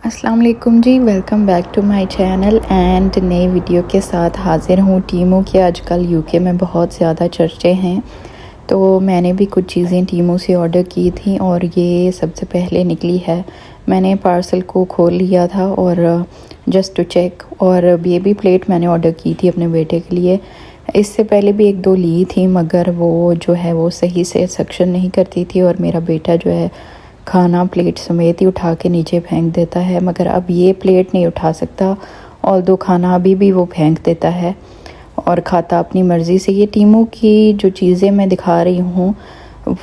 अस्सलाम वालेकुम जी, welcome back to my channel and नई वीडियो के साथ हाज़िर हूँ। टीमू के आजकल यूके में बहुत ज़्यादा चर्चे हैं, तो मैंने भी कुछ चीज़ें टीमू से ऑर्डर की थी और ये सबसे पहले निकली है। मैंने पार्सल को खोल लिया था और जस्ट टू चेक, और बेबी प्लेट मैंने ऑर्डर की थी अपने बेटे के लिए। इससे पहले भी एक दो ली थी, मगर वो जो है वो सही से सक्शन नहीं करती थी और मेरा बेटा जो है खाना प्लेट समेत ही उठा के नीचे फेंक देता है। मगर अब ये प्लेट नहीं उठा सकता, और दो खाना अभी भी वो फेंक देता है और खाता अपनी मर्ज़ी से। ये टीमू की जो चीज़ें मैं दिखा रही हूँ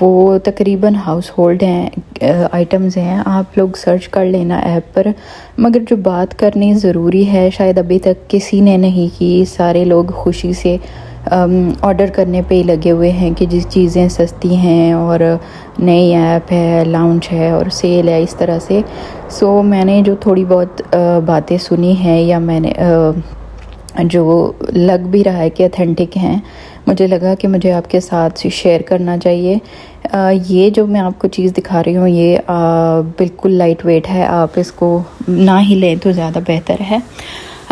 वो तकरीबन हाउस होल्ड हैं, आइटम्स हैं, आप लोग सर्च कर लेना ऐप पर। मगर जो बात करनी ज़रूरी है शायद अभी तक किसी ने नहीं की। सारे लोग खुशी से ऑर्डर करने पे ही लगे हुए हैं कि जिस चीज़ें सस्ती हैं और नई ऐप है, लाउंज है और सेल है, इस तरह से। सो मैंने जो थोड़ी बहुत बातें सुनी हैं, या मैंने जो लग भी रहा है कि ऑथेंटिक हैं, मुझे लगा कि मुझे आपके साथ शेयर करना चाहिए। ये जो मैं आपको चीज़ दिखा रही हूँ ये बिल्कुल लाइट वेट है, आप इसको ना ही लें तो ज़्यादा बेहतर है।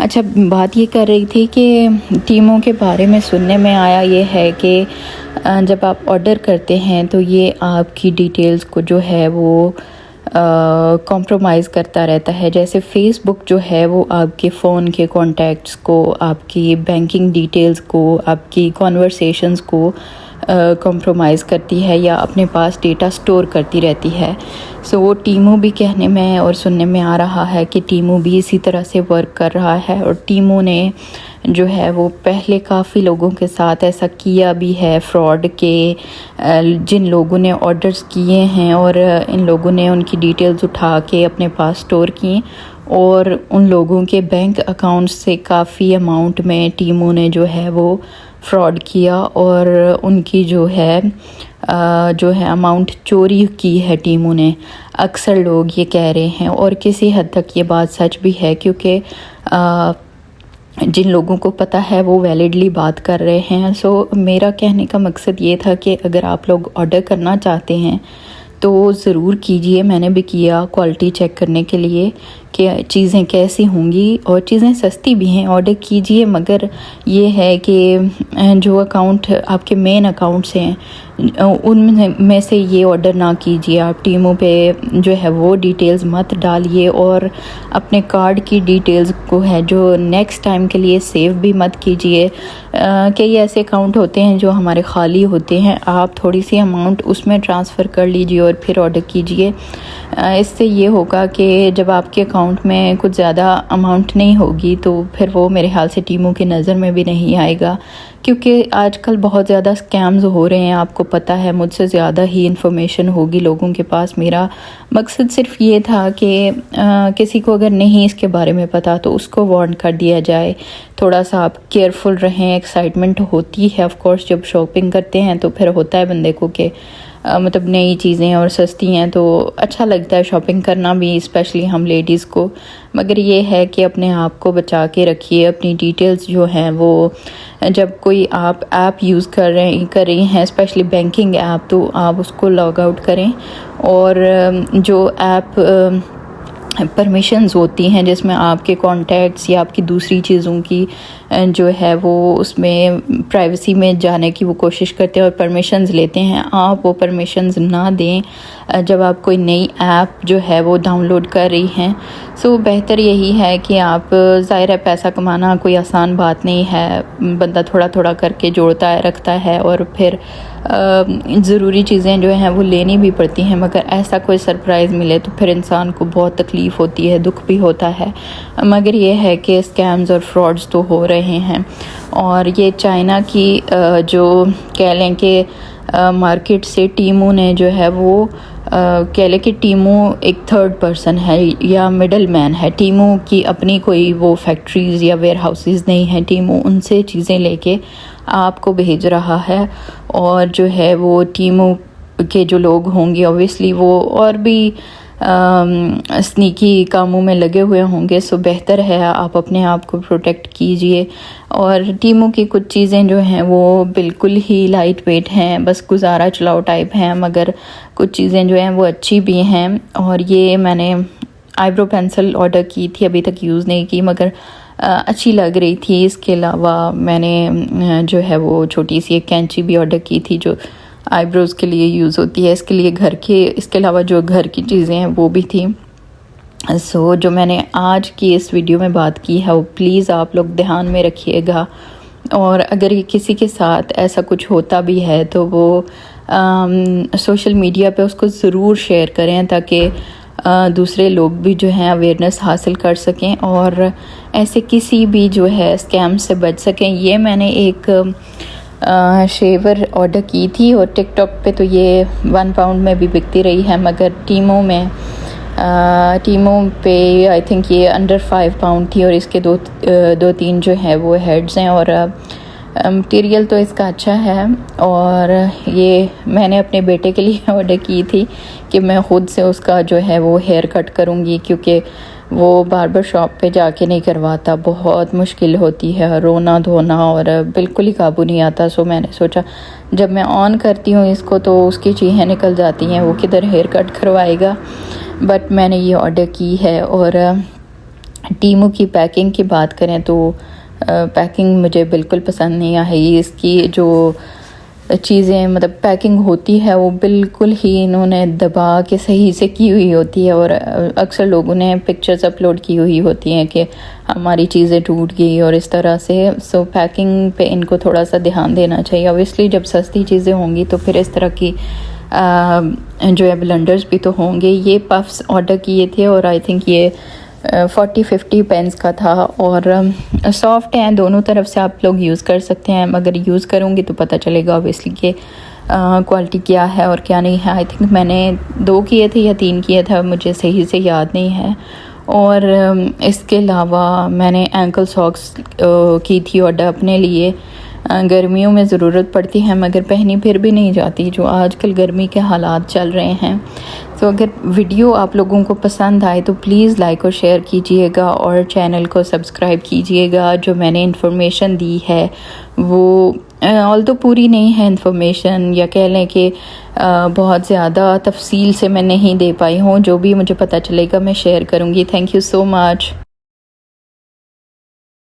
अच्छा, बात ये कर रही थी कि टीमों के बारे में सुनने में आया ये है कि जब आप ऑर्डर करते हैं तो ये आपकी डिटेल्स को जो है वो कॉम्प्रोमाइज़ करता रहता है। जैसे फ़ेसबुक जो है वो आपके फ़ोन के कॉन्टैक्ट्स को, आपकी बैंकिंग डिटेल्स को, आपकी कॉन्वर्सेशंस को कॉम्प्रोमाइज़ करती है या अपने पास डेटा स्टोर करती रहती है। सो वो टीमू भी कहने में और सुनने में आ रहा है कि टीमू भी इसी तरह से वर्क कर रहा है, और टीमू ने जो है वो पहले काफ़ी लोगों के साथ ऐसा किया भी है फ्रॉड के, जिन लोगों ने ऑर्डर्स किए हैं और इन लोगों ने उनकी डिटेल्स उठा के अपने पास स्टोर की, और उन लोगों के बैंक अकाउंट से काफ़ी अमाउंट में टीमू ने जो है वो फ्रॉड किया और उनकी जो है अमाउंट चोरी की है टीमू ने। अक्सर लोग ये कह रहे हैं, और किसी हद तक ये बात सच भी है, क्योंकि जिन लोगों को पता है वो वैलिडली बात कर रहे हैं। सो मेरा कहने का मकसद ये था कि अगर आप लोग ऑर्डर करना चाहते हैं तो ज़रूर कीजिए। मैंने भी किया क्वालिटी चेक करने के लिए कि चीज़ें कैसी होंगी, और चीज़ें सस्ती भी हैं, ऑर्डर कीजिए। मगर ये है कि जो अकाउंट आपके मेन अकाउंट्स हैं उनमें से ये ऑर्डर ना कीजिए। आप टीमों पे जो है वो डिटेल्स मत डालिए, और अपने कार्ड की डिटेल्स को है जो नेक्स्ट टाइम के लिए सेव भी मत कीजिए। कई ऐसे अकाउंट होते हैं जो हमारे खाली होते हैं, आप थोड़ी सी अमाउंट उसमें ट्रांसफ़र कर लीजिए और फिर ऑर्डर कीजिए। इससे ये होगा कि जब आपके अकाउंट में कुछ ज़्यादा अमाउंट नहीं होगी तो फिर वो मेरे ख्याल से टीमों की नज़र में भी नहीं आएगा, क्योंकि आजकल बहुत ज़्यादा स्कैम्स हो रहे हैं। आपको पता है मुझसे ज़्यादा ही इन्फॉर्मेशन होगी लोगों के पास। मेरा मकसद सिर्फ ये था कि किसी को अगर नहीं इसके बारे में पता तो उसको वार्न कर दिया जाए। थोड़ा सा आप केयरफुल रहें। एक्साइटमेंट होती है ऑफ कोर्स, जब शॉपिंग करते हैं तो फिर होता है बंदे को कि मतलब नई चीज़ें और सस्ती हैं तो अच्छा लगता है शॉपिंग करना भी, स्पेशली हम लेडीज़ को। मगर ये है कि अपने आप को बचा के रखिए। अपनी डिटेल्स जो हैं वो जब कोई आप ऐप यूज़ कर रही हैं स्पेशली बैंकिंग ऐप, तो आप उसको लॉग आउट करें, और जो ऐप परमिशंस होती हैं जिसमें आपके कॉन्टैक्ट्स या आपकी दूसरी चीज़ों की जो है वो उसमें प्राइवेसी में जाने की वो कोशिश करते हैं और परमिशंस लेते हैं, आप वो परमिशंस ना दें जब आप कोई नई ऐप जो है वो डाउनलोड कर रही हैं। सो बेहतर यही है कि आप, ज़ाहिर है पैसा कमाना कोई आसान बात नहीं है, बंदा थोड़ा थोड़ा करके जोड़ता है, रखता है, और फिर ज़रूरी चीज़ें जो हैं वो लेनी भी पड़ती हैं। मगर ऐसा कोई सरप्राइज़ मिले तो फिर इंसान को बहुत तकलीफ़ होती है, दुख भी होता है। मगर ये है कि स्कैम्स और फ्रॉड्स तो हो रहे हैं, और ये चाइना की जो कह लें कि मार्केट से टीमू ने जो है वो कह लें कि टीमू एक थर्ड पर्सन है या मिडल मैन है। टीमू की अपनी कोई वो फैक्ट्रीज़ या वेयर हाउसेस नहीं हैं, टीमू उनसे चीज़ें लेके आपको भेज रहा है, और जो है वो टीमू के जो लोग होंगे ऑब्वियसली वो और भी स्नीकी कामों में लगे हुए होंगे। सो बेहतर है आप अपने आप को प्रोटेक्ट कीजिए। और टीमों की कुछ चीज़ें जो हैं वो बिल्कुल ही लाइट वेट हैं, बस गुजारा चलाओ टाइप हैं, मगर कुछ चीज़ें जो हैं वो अच्छी भी हैं। और ये मैंने आईब्रो पेंसिल ऑर्डर की थी, अभी तक यूज़ नहीं की, मगर अच्छी लग रही थी। इसके अलावा मैंने जो है वो छोटी सी एक कैंची भी ऑर्डर की थी जो आईब्रोज़ के लिए यूज़ होती है। इसके लिए इसके अलावा जो घर की चीज़ें हैं वो भी थी। जो मैंने आज की इस वीडियो में बात की है वो प्लीज़ आप लोग ध्यान में रखिएगा, और अगर ये किसी के साथ ऐसा कुछ होता भी है तो वो सोशल मीडिया पे उसको ज़रूर शेयर करें, ताकि दूसरे लोग भी जो हैं अवेयरनेस हासिल कर सकें और ऐसे किसी भी जो है स्कैम से बच सकें। ये मैंने एक शेवर ऑर्डर की थी और टिकटॉक पे तो ये 1 पाउंड में भी बिकती रही है, मगर टीमों पे आई थिंक ये अंडर 5 पाउंड थी, और इसके दो तीन जो है वो हेड्स हैं, और मटेरियल तो इसका अच्छा है। और ये मैंने अपने बेटे के लिए ऑर्डर की थी कि मैं ख़ुद से उसका जो है वो हेयर कट करूँगी, क्योंकि वो बार्बर शॉप पे जाके नहीं करवाता, बहुत मुश्किल होती है, रोना धोना और बिल्कुल ही काबू नहीं आता। सो मैंने सोचा जब मैं ऑन करती हूँ इसको तो उसकी चीज़ें निकल जाती हैं, वो किधर हेयर कट करवाएगा। बट मैंने ये ऑर्डर की है। और टीमू की पैकिंग की बात करें तो पैकिंग मुझे बिल्कुल पसंद नहीं आई। इसकी जो चीज़ें मतलब पैकिंग होती है वो बिल्कुल ही इन्होंने दबा के सही से की हुई होती है, और अक्सर लोगों ने पिक्चर्स अपलोड की हुई होती हैं कि हमारी चीज़ें टूट गई और इस तरह से। सो पैकिंग पे इनको थोड़ा सा ध्यान देना चाहिए। ऑब्वियसली जब सस्ती चीज़ें होंगी तो फिर इस तरह की जो है ब्लेंडर्स भी तो होंगे। ये पफ्स ऑर्डर किए थे और आई थिंक ये 40-50 पेंस का था, और सॉफ्ट हैं, दोनों तरफ से आप लोग यूज़ कर सकते हैं, मगर यूज़ करूँगी तो पता चलेगा ऑब्वियसली कि क्वालिटी क्या है और क्या नहीं है। आई थिंक मैंने 2 किए थे या 3 किए थे, मुझे सही से याद नहीं है। और इसके अलावा मैंने एंकल सॉक्स की थी ऑर्डर अपने लिए। गर्मियों में ज़रूरत पड़ती है मगर पहनी फिर भी नहीं जाती, जो आजकल गर्मी के हालात चल रहे हैं। तो अगर वीडियो आप लोगों को पसंद आए तो प्लीज़ लाइक और शेयर कीजिएगा और चैनल को सब्सक्राइब कीजिएगा। जो मैंने इन्फॉर्मेशन दी है वो ऑल तो पूरी नहीं है इन्फॉर्मेशन, या कह लें कि बहुत ज़्यादा तफसील से मैं नहीं दे पाई हूँ। जो भी मुझे पता चलेगा मैं शेयर करूँगी। Thank you so much.